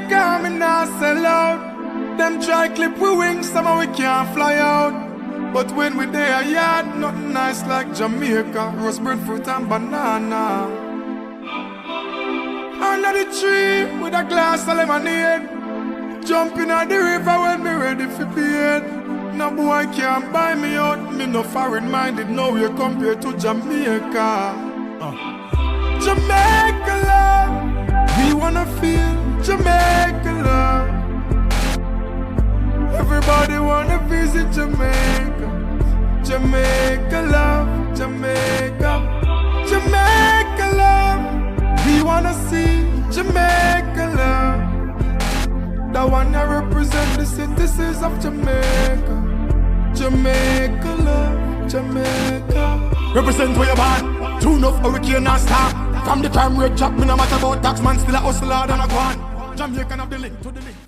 Jamaica, me nah sell out. Them try clip we wings, somehow we can't fly out. But when we there, yard, nothing nice like Jamaica. Roast bread, fruit and banana. Under the tree with a glass of lemonade. Jumping at the river when me ready for bed. No boy can't buy me out. Me no foreign minded, no way compared to Jamaica. Jamaica love, we wanna feel Jamaica love. Everybody wanna visit Jamaica. Jamaica love, Jamaica. Jamaica love, we wanna see Jamaica love. The one that represent the citizens of Jamaica. Jamaica love, Jamaica. Represent where you born. Tune off hurricane and star. From the time rate drop, me no matter about tax man, still a hustler than a gone. Jamaican have the link to the link.